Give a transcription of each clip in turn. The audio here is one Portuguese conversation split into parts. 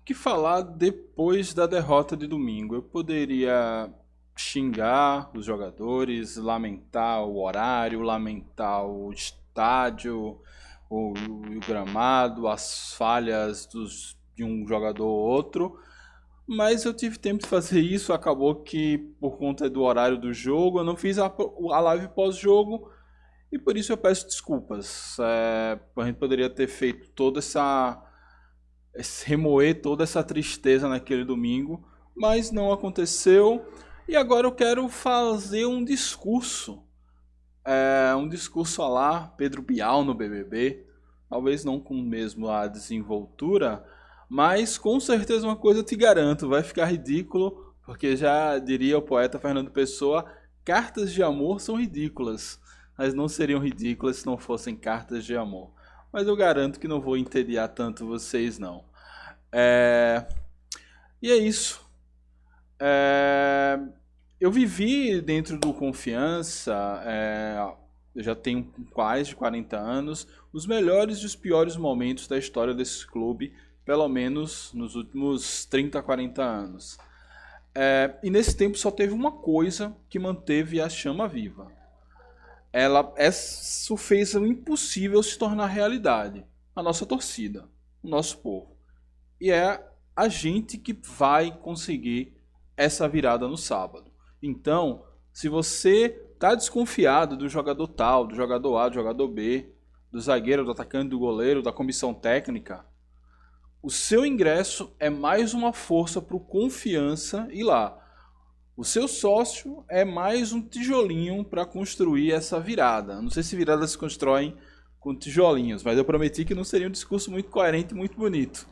que falar depois da derrota de domingo. Eu poderia xingar os jogadores, lamentar o horário, lamentar o estádio, o gramado, as falhas de um jogador ou outro. Mas eu tive tempo de fazer isso, acabou que por conta do horário do jogo eu não fiz a live pós-jogo e por isso eu peço desculpas. A gente poderia ter feito toda remoer toda essa tristeza naquele domingo, mas não aconteceu. E agora eu quero fazer um discurso a lá Pedro Bial no BBB, talvez não com mesmo a desenvoltura, mas com certeza uma coisa eu te garanto, vai ficar ridículo, porque já diria o poeta Fernando Pessoa, cartas de amor são ridículas, mas não seriam ridículas se não fossem cartas de amor. Mas eu garanto que não vou entediar tanto vocês não. É... E é isso. É... Eu vivi dentro do Confiança, eu já tenho quase 40 anos, os melhores e os piores momentos da história desse clube, pelo menos nos últimos 30, 40 anos. E nesse tempo só teve uma coisa que manteve a chama viva. Isso fez o impossível se tornar realidade. A nossa torcida, o nosso povo. E é a gente que vai conseguir essa virada no sábado. Então, se você está desconfiado do jogador tal, do jogador A, do jogador B, do zagueiro, do atacante, do goleiro, da comissão técnica, o seu ingresso é mais uma força para o Confiança ir lá. O seu sócio é mais um tijolinho para construir essa virada. Não sei se viradas se constroem com tijolinhos, mas eu prometi que não seria um discurso muito coerente e muito bonito.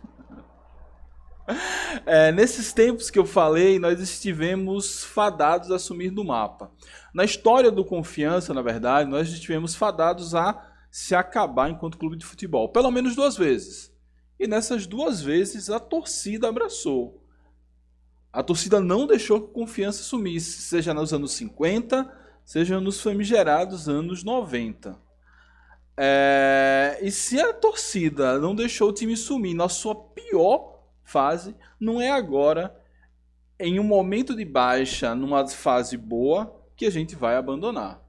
Nesses tempos que eu falei, nós estivemos fadados a sumir do mapa. Na história do Confiança, na verdade, nós estivemos fadados a se acabar enquanto clube de futebol. Pelo menos 2 vezes. E nessas 2 vezes a torcida abraçou. A torcida não deixou que a Confiança sumisse, seja nos anos 50, seja nos famigerados anos 90. E se a torcida não deixou o time sumir na sua pior fase, não é agora, em um momento de baixa, numa fase boa, que a gente vai abandonar.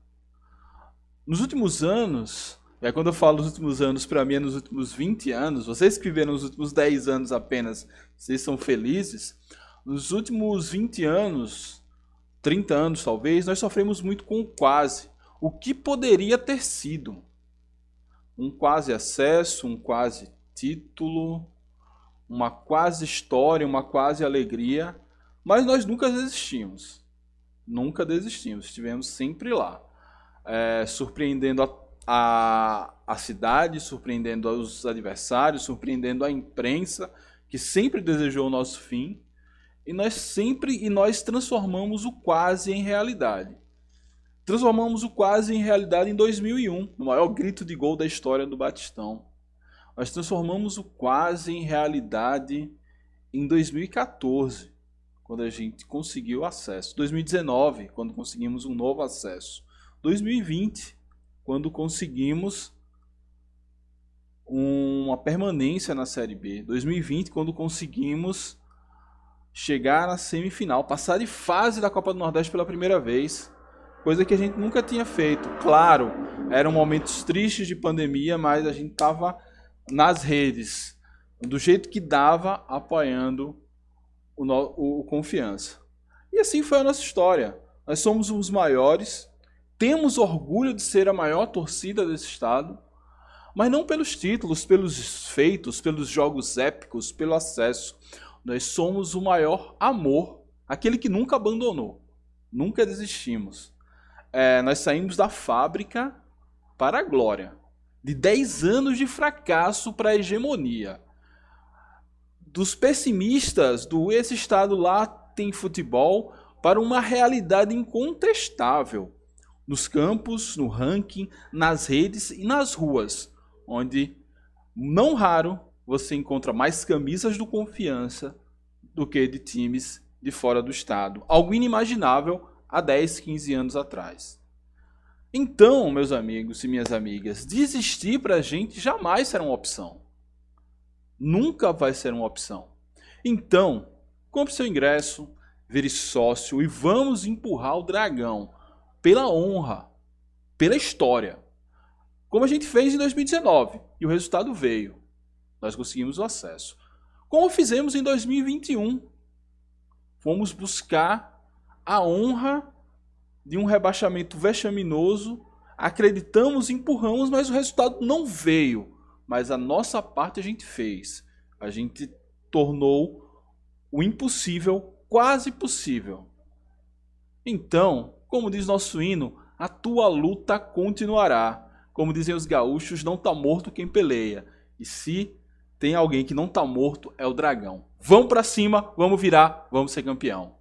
Nos últimos anos, quando eu falo nos últimos anos, para mim é nos últimos 20 anos, vocês que viveram nos últimos 10 anos apenas, vocês são felizes. Nos últimos 20 anos, 30 anos talvez, nós sofremos muito com o quase. O que poderia ter sido? Um quase acesso, um quase título, uma quase história, uma quase alegria, mas nós nunca desistimos. Nunca desistimos, estivemos sempre lá, surpreendendo a cidade, surpreendendo os adversários, surpreendendo a imprensa, que sempre desejou o nosso fim, e nós transformamos o quase em realidade. Transformamos o quase em realidade em 2001, no maior grito de gol da história do Batistão. Nós transformamos o quase em realidade em 2014, quando a gente conseguiu acesso. 2019, quando conseguimos um novo acesso. 2020, quando conseguimos uma permanência na Série B. 2020, quando conseguimos chegar na semifinal, passar de fase da Copa do Nordeste pela primeira vez. Coisa que a gente nunca tinha feito. Claro, eram momentos tristes de pandemia, mas a gente estava nas redes, do jeito que dava, apoiando o Confiança. E assim foi a nossa história. Nós somos os maiores, temos orgulho de ser a maior torcida desse estado, mas não pelos títulos, pelos feitos, pelos jogos épicos, pelo acesso. Nós somos o maior amor, aquele que nunca abandonou, nunca desistimos. Nós saímos da fábrica para a glória. De 10 anos de fracasso para a hegemonia. Dos pessimistas do esse estado lá tem futebol para uma realidade incontestável. Nos campos, no ranking, nas redes e nas ruas, onde, não raro, você encontra mais camisas do Confiança do que de times de fora do estado. Algo inimaginável há 10, 15 anos atrás. Então, meus amigos e minhas amigas, desistir pra gente jamais será uma opção. Nunca vai ser uma opção. Então, compre seu ingresso, vire sócio e vamos empurrar o Dragão pela honra, pela história. Como a gente fez em 2019 e o resultado veio. Nós conseguimos o acesso. Como fizemos em 2021. Fomos buscar a honra de um rebaixamento vexaminoso. Acreditamos, empurramos, mas o resultado não veio. Mas a nossa parte a gente fez. A gente tornou o impossível quase possível. Então, como diz nosso hino, a tua luta continuará. Como dizem os gaúchos, não tá morto quem peleia. E se tem alguém que não tá morto, é o Dragão. Vamos pra cima, vamos virar, vamos ser campeão.